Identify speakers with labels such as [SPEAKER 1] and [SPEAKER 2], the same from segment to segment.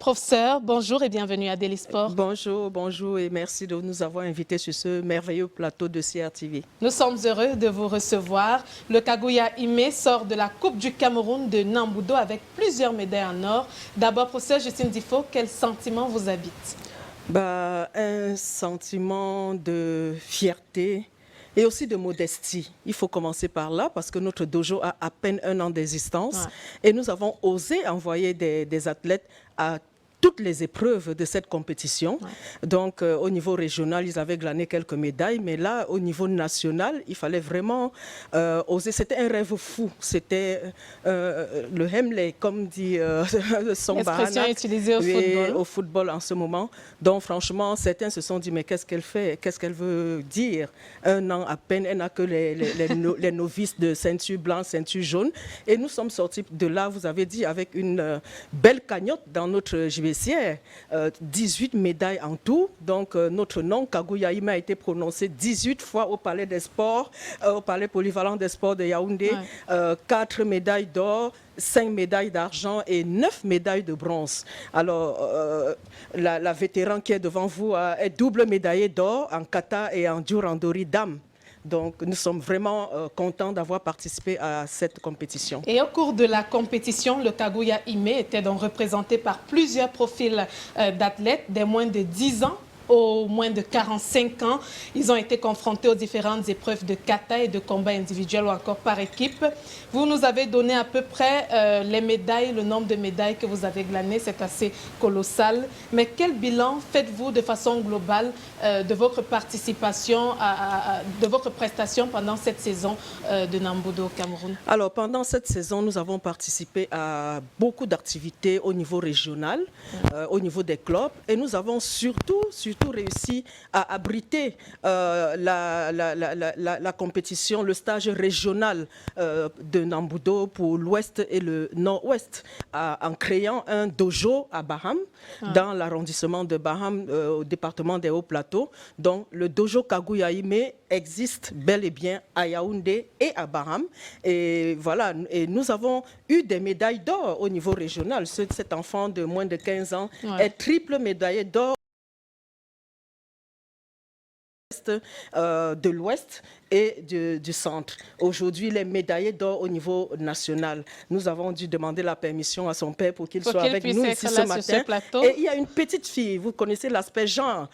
[SPEAKER 1] Professeur, bonjour et bienvenue à Daily Sport.
[SPEAKER 2] Bonjour et merci de nous avoir invités sur ce merveilleux plateau de CRTV.
[SPEAKER 1] Nous sommes heureux de vous recevoir. Le Kaguya Himé sort de la Coupe du Cameroun de Nambudo avec plusieurs médailles en or. D'abord, professeur Justine Difo, quel sentiment vous habite?
[SPEAKER 2] Un sentiment de fierté et aussi de modestie. Il faut commencer par là parce que notre dojo a à peine 1 an d'existence et nous avons osé envoyer des athlètes à toutes les épreuves de cette compétition. Donc, au niveau régional, ils avaient glané quelques médailles, mais là, au niveau national, il fallait vraiment oser. C'était un rêve fou. C'était le Hemley, comme dit son
[SPEAKER 1] L'expression utilisée au football.
[SPEAKER 2] Au football en ce moment. Donc, franchement, certains se sont dit, mais qu'est-ce qu'elle fait? Qu'est-ce qu'elle veut dire? 1 an à peine, elle n'a que les novices de ceinture blanche, ceinture jaune. Et nous sommes sortis de là, vous avez dit, avec une belle cagnotte dans notre JVC. 18 médailles en tout. Donc, notre nom, Kaguya Himé, a été prononcé 18 fois au Palais des Sports, au Palais polyvalent des Sports de Yaoundé. 4 médailles d'or, 5 médailles d'argent et 9 médailles de bronze. Alors, la vétéran qui est devant vous est double médaillée d'or en kata et en durandori dame. Donc, nous sommes vraiment contents d'avoir participé à cette compétition.
[SPEAKER 1] Et au cours de la compétition, le Kaguya Himé était donc représenté par plusieurs profils d'athlètes, des moins de 10 ans aux moins de 45 ans. Ils ont été confrontés aux différentes épreuves de kata et de combat individuel ou encore par équipe. Vous nous avez donné à peu près les médailles, le nombre de médailles que vous avez glanées, c'est assez colossal. Mais quel bilan faites-vous de façon globale de votre participation, de votre prestation pendant cette saison de Nambudo au Cameroun?
[SPEAKER 2] Alors, pendant cette saison, nous avons participé à beaucoup d'activités au niveau régional, au niveau des clubs, et nous avons surtout réussi à abriter la compétition, le stage régional de Nambudo pour l'ouest et le nord-ouest, en créant un dojo à Baham, dans l'arrondissement de Baham, au département des Hauts-Plateaux. Donc, le dojo Kaguya Himé existe bel et bien à Yaoundé et à Baham. Et voilà, et nous avons eu des médailles d'or au niveau régional. Cet enfant de moins de 15 ans est triple médaillé d'or de l'Ouest et du centre. Aujourd'hui, les médaillés d'or au niveau national. Nous avons dû demander la permission à son père pour qu'il soit avec nous ici ce matin. Et il y a une petite fille, vous connaissez l'aspect genre,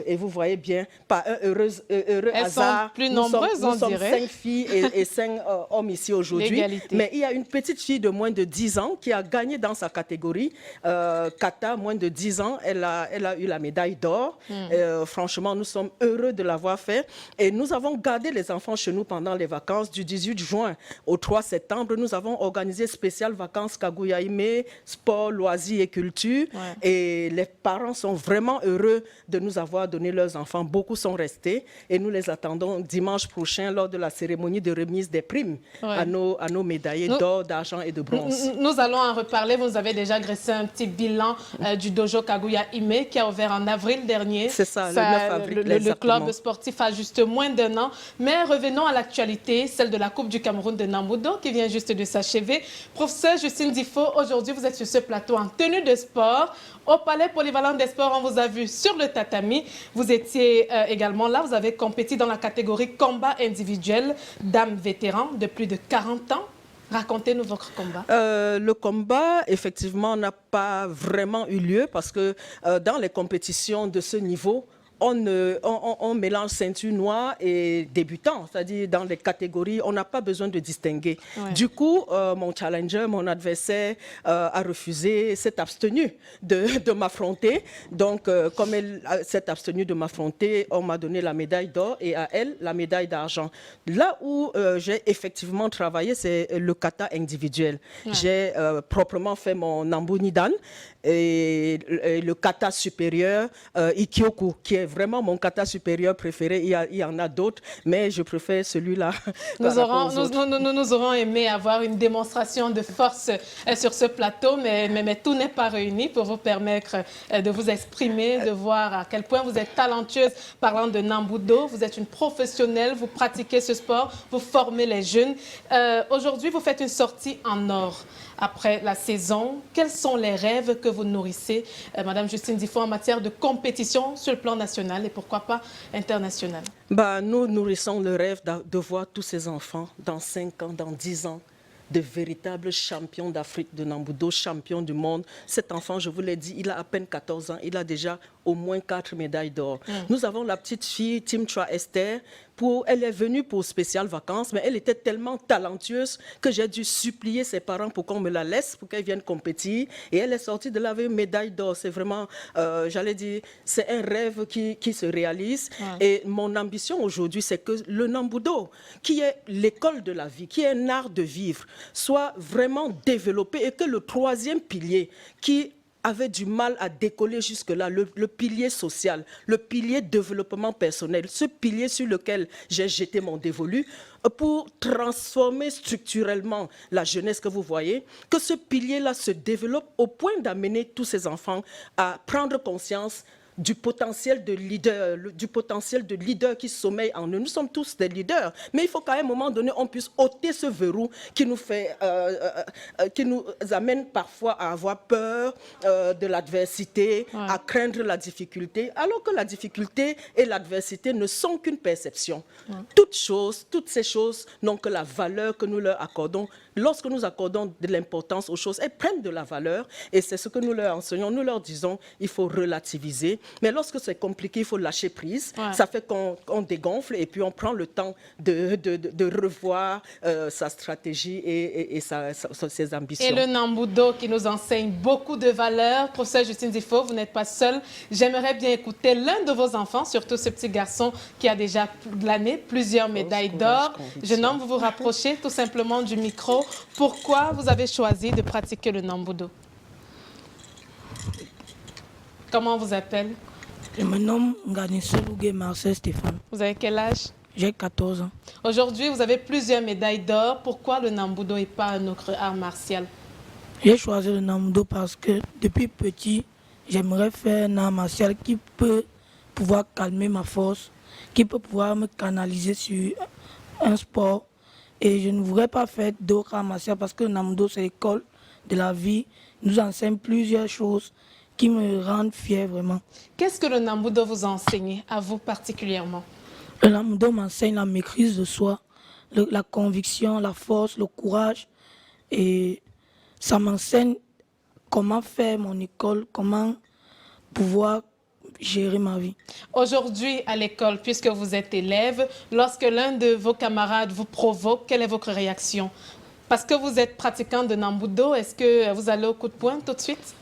[SPEAKER 2] et vous voyez bien, par un heureux hasard.
[SPEAKER 1] Sont plus nombreuses,
[SPEAKER 2] nous sommes 5 filles et 5 hommes ici aujourd'hui. Mais il y a une petite fille de moins de 10 ans qui a gagné dans sa catégorie. Kata, moins de 10 ans, elle a eu la médaille d'or. Franchement, nous sommes heureux de l'avoir fait. Et nous avons gardé les enfants chez nous pendant les vacances du 18 juin au 3 septembre. Nous avons organisé spéciales vacances Kaguya Himé, sport, loisirs et culture. Et les parents sont vraiment heureux de nous avoir donné leurs enfants. Beaucoup sont restés et nous les attendons dimanche prochain lors de la cérémonie de remise des primes à nos médaillés d'or, d'argent et de bronze.
[SPEAKER 1] Nous allons en reparler. Vous avez déjà dressé un petit bilan du dojo Kaguya Himé qui a ouvert en avril dernier.
[SPEAKER 2] C'est ça, le 9 avril.
[SPEAKER 1] Le club sportif a juste moins d'1 an. Mais revenons à l'actualité, celle de la Coupe du Cameroun de Nambudo qui vient juste de s'achever. Professeur Justine Difo, aujourd'hui vous êtes sur ce plateau en tenue de sport. Au Palais polyvalent des sports, on vous a vu sur le tatami. Vous étiez également là, vous avez compéti dans la catégorie combat individuel, dames vétérans de plus de 40 ans. Racontez-nous votre combat.
[SPEAKER 2] Le combat, effectivement, n'a pas vraiment eu lieu parce que dans les compétitions de ce niveau, on mélange ceinture noire et débutant, c'est-à-dire dans les catégories, on n'a pas besoin de distinguer. Du coup, mon challenger, mon adversaire a refusé, s'est abstenu de m'affronter. Donc, comme elle s'est abstenue de m'affronter, on m'a donné la médaille d'or et à elle, la médaille d'argent. Là où j'ai effectivement travaillé, c'est le kata individuel. J'ai proprement fait mon Nambunidan et le kata supérieur, Ikyoku, qui est vraiment mon kata supérieur préféré. Il y en a d'autres, mais je préfère celui-là.
[SPEAKER 1] Nous aurons aimé avoir une démonstration de force sur ce plateau, mais tout n'est pas réuni pour vous permettre de vous exprimer, de voir à quel point vous êtes talentueuse. Parlant de Nambudo, vous êtes une professionnelle, vous pratiquez ce sport, vous formez les jeunes. Aujourd'hui, vous faites une sortie en or. après la saison. Quels sont les rêves que vous nourrissez, Madame Justine Difo, en matière de compétition sur le plan national et pourquoi pas international?
[SPEAKER 2] Bah, nous nourrissons le rêve de voir tous ces enfants dans 5 ans, dans 10 ans, de véritables champions d'Afrique de Nambudo, champions du monde. Cet enfant, je vous l'ai dit, il a à peine 14 ans, il a déjà au moins 4 médailles d'or. Nous avons la petite fille, Timtra Esther, elle est venue pour spéciales vacances, mais elle était tellement talentueuse que j'ai dû supplier ses parents pour qu'on me la laisse, pour qu'elle vienne compétir. Et elle est sortie de là avec une médaille d'or. C'est vraiment, j'allais dire, c'est un rêve qui se réalise. Et mon ambition aujourd'hui, c'est que le Nambudo, qui est l'école de la vie, qui est un art de vivre, soit vraiment développé et que le troisième pilier qui avait du mal à décoller jusque-là, le pilier social, le pilier développement personnel, ce pilier sur lequel j'ai jeté mon dévolu pour transformer structurellement la jeunesse que vous voyez, que ce pilier-là se développe au point d'amener tous ces enfants à prendre conscience du potentiel de leader qui sommeille en eux. Nous sommes tous des leaders, mais il faut qu'à un moment donné, on puisse ôter ce verrou qui nous amène parfois à avoir peur de l'adversité, à craindre la difficulté, alors que la difficulté et l'adversité ne sont qu'une perception. Toutes ces choses n'ont que la valeur que nous leur accordons. Lorsque nous accordons de l'importance aux choses, elles prennent de la valeur et c'est ce que nous leur enseignons. Nous leur disons, il faut relativiser. Mais lorsque c'est compliqué, il faut lâcher prise. Ça fait qu'on dégonfle et puis on prend le temps de revoir sa stratégie et ses ambitions.
[SPEAKER 1] Et le Nambudo qui nous enseigne beaucoup de valeurs. Professeur Justine Difo, vous n'êtes pas seul. J'aimerais bien écouter l'un de vos enfants, surtout ce petit garçon qui a déjà glané plusieurs médailles d'or. Jeune homme, vous vous rapprochez tout simplement du micro. Pourquoi vous avez choisi de pratiquer le Nambudo? Comment on vous appelle?
[SPEAKER 3] Je me nomme Nganiselouge Marcel Stéphane.
[SPEAKER 1] Vous avez quel âge?
[SPEAKER 3] J'ai 14 ans.
[SPEAKER 1] Aujourd'hui, vous avez plusieurs médailles d'or. Pourquoi le Nambudo et pas un autre art martial?
[SPEAKER 3] J'ai choisi le Nambudo parce que depuis petit, j'aimerais faire un art martial qui peut pouvoir calmer ma force, qui peut pouvoir me canaliser sur un sport. Et je ne voudrais pas faire d'autres arts martiaux parce que le Nambudo, c'est l'école de la vie. Il nous enseigne plusieurs choses qui me rendent fier vraiment.
[SPEAKER 1] Qu'est-ce que le Nambudo vous a enseigné, à vous particulièrement?
[SPEAKER 3] Le Nambudo m'enseigne la maîtrise de soi, la conviction, la force, le courage. Et ça m'enseigne comment faire mon école, comment pouvoir gérer ma vie.
[SPEAKER 1] Aujourd'hui, à l'école, puisque vous êtes élève, lorsque l'un de vos camarades vous provoque, quelle est votre réaction? Parce que vous êtes pratiquant de Nambudo, est-ce que vous allez au coup de poing tout de suite?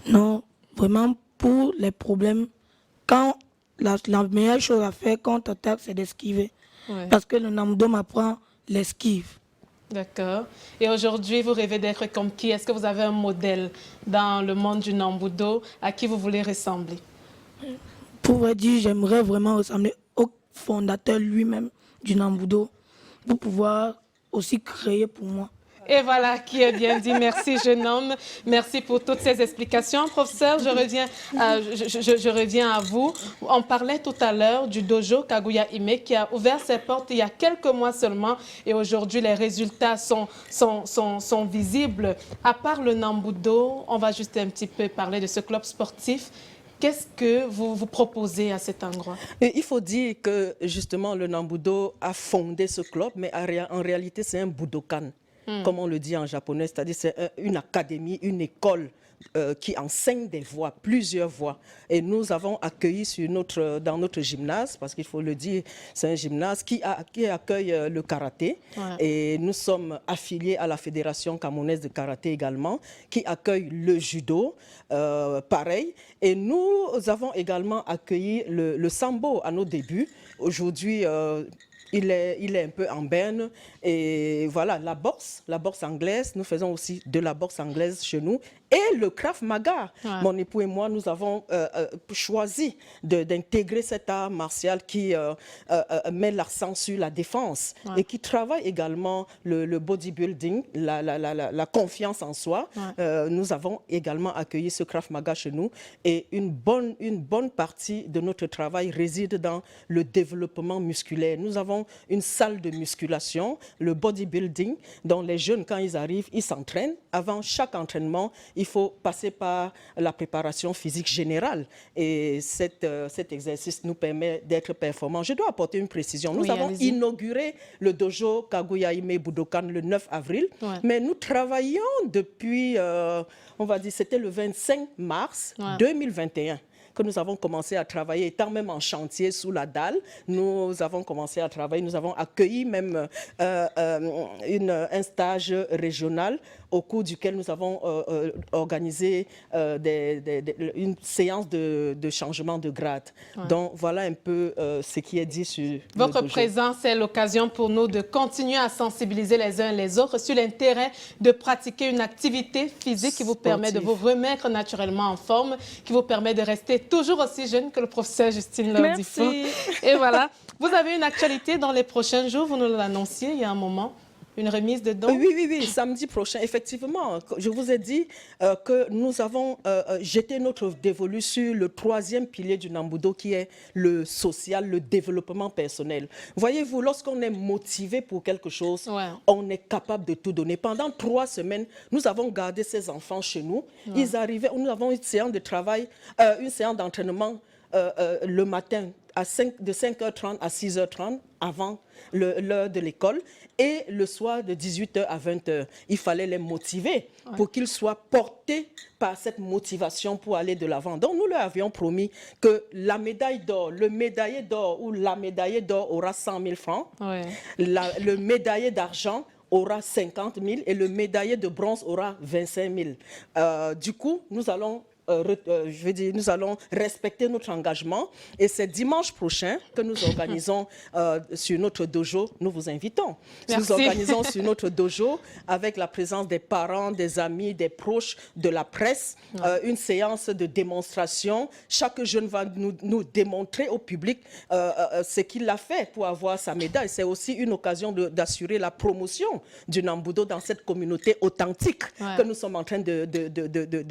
[SPEAKER 3] Non, vraiment pour les problèmes, quand la meilleure chose à faire quand on t'attaque, c'est d'esquiver. Parce que le Nambudo m'apprend l'esquive.
[SPEAKER 1] D'accord. Et aujourd'hui, vous rêvez d'être comme qui? Est-ce que vous avez un modèle dans le monde du Nambudo à qui vous voulez ressembler?
[SPEAKER 3] Pour vous dire, j'aimerais vraiment ressembler au fondateur lui-même du Nambudo pour pouvoir aussi créer pour moi.
[SPEAKER 1] Et voilà qui est bien dit. Merci, jeune homme. Merci pour toutes ces explications. Professeur, je reviens à vous. On parlait tout à l'heure du dojo Kaguya Hime qui a ouvert ses portes il y a quelques mois seulement et aujourd'hui, les résultats sont visibles. À part le Nambudo, on va juste un petit peu parler de ce club sportif. Qu'est-ce que vous proposez à cet endroit?
[SPEAKER 2] Il faut dire que justement le Nambudo a fondé ce club, mais en réalité c'est un Budokan. Comme on le dit en japonais, c'est-à-dire c'est une académie, une école qui enseigne des voies, plusieurs voies. Et nous avons accueilli dans notre gymnase, parce qu'il faut le dire, c'est un gymnase qui accueille le karaté. Et nous sommes affiliés à la Fédération camerounaise de karaté également, qui accueille le judo, pareil. Et nous avons également accueilli le sambo à nos débuts. Aujourd'hui, il est un peu en berne. Et voilà, la boxe anglaise, nous faisons aussi de la boxe anglaise chez nous. et le Krav Maga.
[SPEAKER 1] Ouais.
[SPEAKER 2] Mon époux et moi, nous avons choisi d'intégrer cet art martial qui met l'accent sur la défense et qui travaille également le bodybuilding, la confiance en soi. Nous avons également accueilli ce Krav Maga chez nous et une bonne partie de notre travail réside dans le développement musculaire. Nous avons une salle de musculation, le bodybuilding, dont les jeunes, quand ils arrivent, ils s'entraînent. Avant chaque entraînement, il faut passer par la préparation physique générale. Et cet exercice nous permet d'être performants. Je dois apporter une précision. Nous avons inauguré le dojo Kaguya Hime Budokan le 9 avril, mais nous travaillons depuis, on va dire, c'était le 25 mars 2021. Que nous avons commencé à travailler, étant même en chantier sous la dalle, nous avons commencé à travailler, nous avons accueilli même un stage régional au cours duquel nous avons organisé une séance de changement de grade. Donc voilà un peu ce qui est dit sur
[SPEAKER 1] Votre présence est l'occasion pour nous de continuer à sensibiliser les uns et les autres sur l'intérêt de pratiquer une activité physique qui vous permet de vous remettre naturellement en forme, qui vous permet de rester toujours aussi jeune que le professeur Justine Lordifo. Et voilà, vous avez une actualité dans les prochains jours, vous nous l'annonciez il y a un moment. Une remise de dons?
[SPEAKER 2] Oui, samedi prochain, effectivement. Je vous ai dit que nous avons jeté notre dévolu sur le 3e pilier du Nambudo qui est le social, le développement personnel. Voyez-vous, lorsqu'on est motivé pour quelque chose, on est capable de tout donner. Pendant 3 semaines, nous avons gardé ces enfants chez nous. Ils arrivaient, nous avons une séance de travail, une séance d'entraînement le matin de 5h30 à 6h30 avant l'heure de l'école et le soir de 18h à 20h. Il fallait les motiver pour qu'ils soient portés par cette motivation pour aller de l'avant. Donc nous leur avions promis que la médaille d'or, le médaillé d'or ou la médaillée d'or aura 100 000 francs, le médaillé d'argent aura 50 000 et le médaillé de bronze aura 25 000. Du coup, nous allons nous allons respecter notre engagement et c'est dimanche prochain que nous organisons sur notre dojo, nous vous invitons. Nous organisons sur notre dojo avec la présence des parents, des amis, des proches, de la presse, une séance de démonstration. Chaque jeune va nous démontrer au public ce qu'il a fait pour avoir sa médaille. C'est aussi une occasion d'assurer la promotion du Nambudo dans cette communauté authentique que nous sommes en train de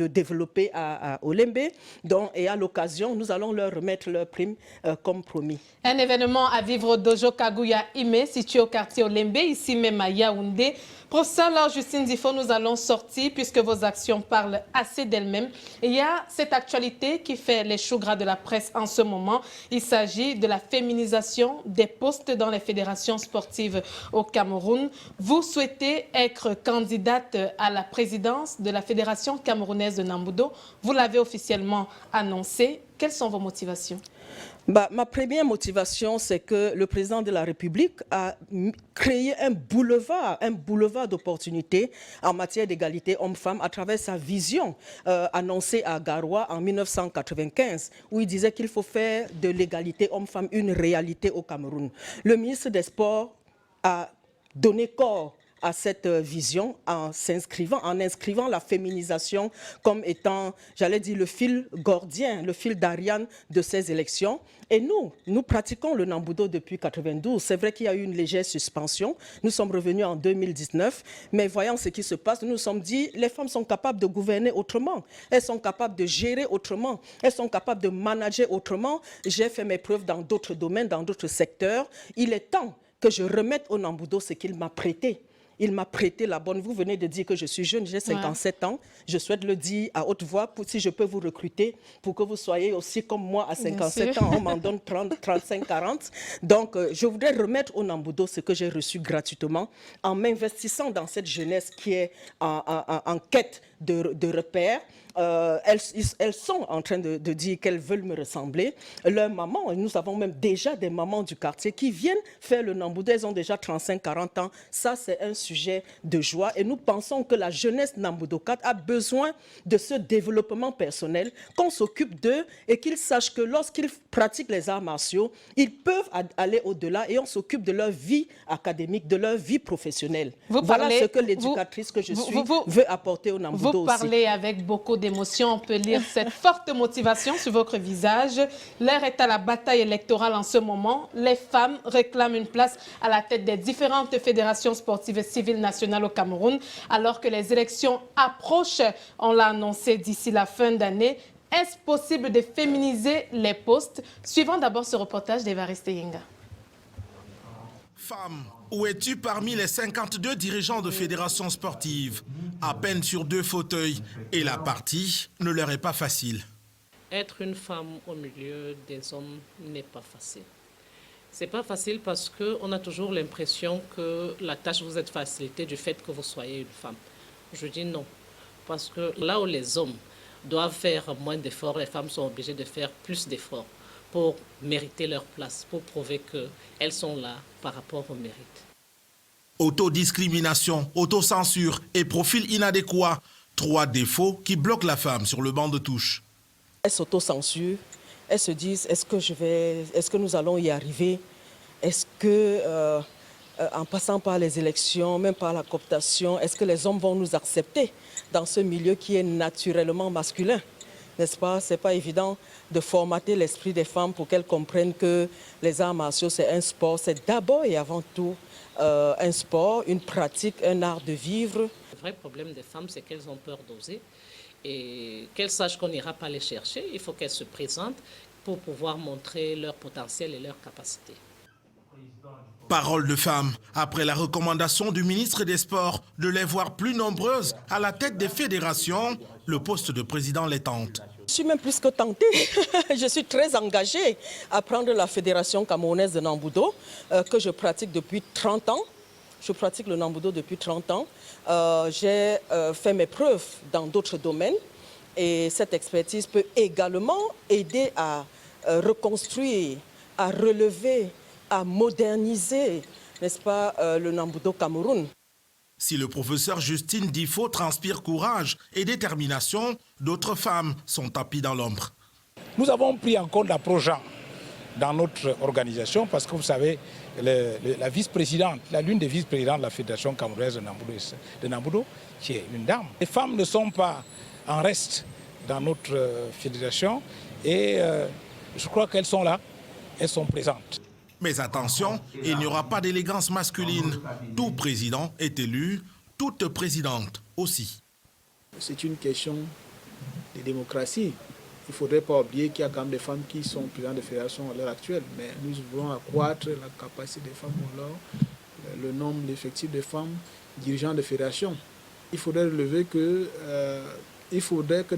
[SPEAKER 2] développer à Olembe. Donc, et à l'occasion, nous allons leur remettre leur prime comme promis.
[SPEAKER 1] Un événement à vivre au dojo Kaguya Hime, situé au quartier Olembe, ici même à Yaoundé. Professeur Laure Justine Difo, nous allons sortir puisque vos actions parlent assez d'elles-mêmes. Il y a cette actualité qui fait les choux gras de la presse en ce moment. Il s'agit de la féminisation des postes dans les fédérations sportives au Cameroun. Vous souhaitez être candidate à la présidence de la Fédération camerounaise de Nambudo. Vous l'avez officiellement annoncé. Quelles sont vos motivations?
[SPEAKER 2] Ma première motivation, c'est que le président de la République a créé un boulevard d'opportunités en matière d'égalité homme-femme à travers sa vision annoncée à Garoua en 1995, où il disait qu'il faut faire de l'égalité homme-femme une réalité au Cameroun. Le ministre des Sports a donné corps à cette vision en inscrivant la féminisation comme étant, j'allais dire, le fil gordien, le fil d'Ariane de ces élections. Et nous pratiquons le Nambudo depuis 92. C'est vrai qu'il y a eu une légère suspension. Nous sommes revenus en 2019, mais voyant ce qui se passe, nous nous sommes dit, les femmes sont capables de gouverner autrement. Elles sont capables de gérer autrement. Elles sont capables de manager autrement. J'ai fait mes preuves dans d'autres domaines, dans d'autres secteurs. Il est temps que je remette au Nambudo ce qu'il m'a prêté. Il m'a prêté la bonne. Vous venez de dire que je suis jeune, j'ai 57 ans. Je souhaite le dire à haute voix si je peux vous recruter pour que vous soyez aussi comme moi à 57 ans. On m'en donne 30, 35, 40. Donc, je voudrais remettre au Nambudo ce que j'ai reçu gratuitement en m'investissant dans cette jeunesse qui est en quête de repères. Elles sont en train de dire qu'elles veulent me ressembler. Leurs mamans, nous avons même déjà des mamans du quartier qui viennent faire le Nambudo. Elles ont déjà 35-40 ans. Ça, c'est un sujet de joie et nous pensons que la jeunesse Nambudokat a besoin de ce développement personnel, qu'on s'occupe d'eux et qu'ils sachent que lorsqu'ils pratiquent les arts martiaux, ils peuvent aller au-delà et on s'occupe de leur vie académique, de leur vie professionnelle. Voilà ce que l'éducatrice que je suis veut apporter au Nambudo aussi.
[SPEAKER 1] Vous parlez avec beaucoup d'émotion, on peut lire cette forte motivation sur votre visage. L'heure est à la bataille électorale en ce moment. Les femmes réclament une place à la tête des différentes fédérations sportives et civiles nationales au Cameroun, alors que les élections approchent, on l'a annoncé d'ici la fin d'année. Est-ce possible de féminiser les postes? Suivons d'abord ce reportage d'Evariste Yenga.
[SPEAKER 4] Femme, où es-tu parmi les 52 dirigeants de fédérations sportives? À peine sur 2 fauteuils et la partie ne leur est pas facile.
[SPEAKER 5] Être une femme au milieu des hommes n'est pas facile. C'est pas facile parce qu'on a toujours l'impression que la tâche vous est facilitée du fait que vous soyez une femme. Je dis non, parce que là où les hommes doivent faire moins d'efforts, les femmes sont obligées de faire plus d'efforts pour mériter leur place, pour prouver qu'elles sont là par rapport au mérite.
[SPEAKER 4] Autodiscrimination, autocensure et profil inadéquat, 3 défauts qui bloquent la femme sur le banc de touche.
[SPEAKER 2] Elles s'autocensurent, elles se disent est-ce que nous allons y arriver? Est-ce que en passant par les élections, même par la cooptation, est-ce que les hommes vont nous accepter dans ce milieu qui est naturellement masculin? N'est-ce pas? Ce n'est pas évident de formater l'esprit des femmes pour qu'elles comprennent que les arts martiaux, c'est un sport, c'est d'abord et avant tout un sport, une pratique, un art de vivre.
[SPEAKER 5] Le vrai problème des femmes, c'est qu'elles ont peur d'oser et qu'elles sachent qu'on n'ira pas les chercher. Il faut qu'elles se présentent pour pouvoir montrer leur potentiel et leurs capacités.
[SPEAKER 4] Parole de femme, après la recommandation du ministre des Sports de les voir plus nombreuses à la tête des fédérations, le poste de président les tente.
[SPEAKER 2] Je suis même plus que tentée. Je suis très engagée à prendre la fédération camerounaise de Nambudo, que je pratique depuis 30 ans. Je pratique le Nambudo depuis 30 ans. J'ai fait mes preuves dans d'autres domaines et cette expertise peut également aider à reconstruire, à relever, à moderniser, n'est-ce pas, le Nambudo Cameroun.
[SPEAKER 4] Si le professeur Justine Difo transpire courage et détermination, d'autres femmes sont tapies dans l'ombre.
[SPEAKER 6] Nous avons pris en compte l'approche genre dans notre organisation parce que vous savez, la vice-présidente, l'une des vice-présidentes de la Fédération camerounaise de Nambudo, qui est une dame. Les femmes ne sont pas en reste dans notre fédération et je crois qu'elles sont là, elles sont présentes.
[SPEAKER 4] Mais attention, il n'y aura pas d'élégance masculine. Tout président est élu, toute présidente aussi.
[SPEAKER 7] C'est une question de démocratie. Il ne faudrait pas oublier qu'il y a quand même des femmes qui sont présidentes de fédération à l'heure actuelle. Mais nous voulons accroître la capacité des femmes, le nombre, l'effectif des femmes dirigeantes de fédération. Il faudrait relever que,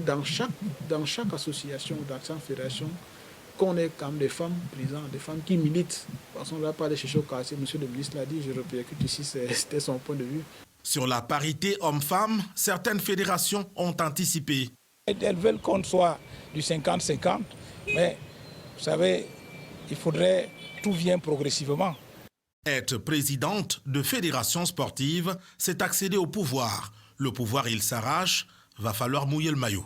[SPEAKER 7] dans chaque association, dans chaque fédération, qu'on ait quand même des femmes présentes, des femmes qui militent. Parce qu'on ne va pas aller chercher au quartier, monsieur le ministre l'a dit, je répercute ici, c'était son point de vue.
[SPEAKER 4] Sur la parité homme-femme, certaines fédérations ont anticipé.
[SPEAKER 6] Elles veulent qu'on soit du 50-50, mais vous savez, il faudrait, tout vient progressivement.
[SPEAKER 4] Être présidente de fédération sportive, c'est accéder au pouvoir. Le pouvoir, il s'arrache, va falloir mouiller le maillot.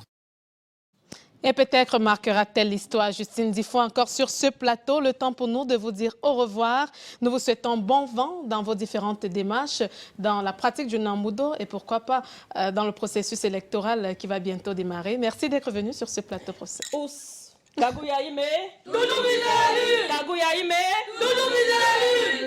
[SPEAKER 1] Et peut-être marquera-t-elle l'histoire, Justine Difo, encore sur ce plateau. Le temps pour nous de vous dire au revoir. Nous vous souhaitons bon vent dans vos différentes démarches, dans la pratique du Nambudo et pourquoi pas dans le processus électoral qui va bientôt démarrer. Merci d'être venu sur ce plateau, professeur.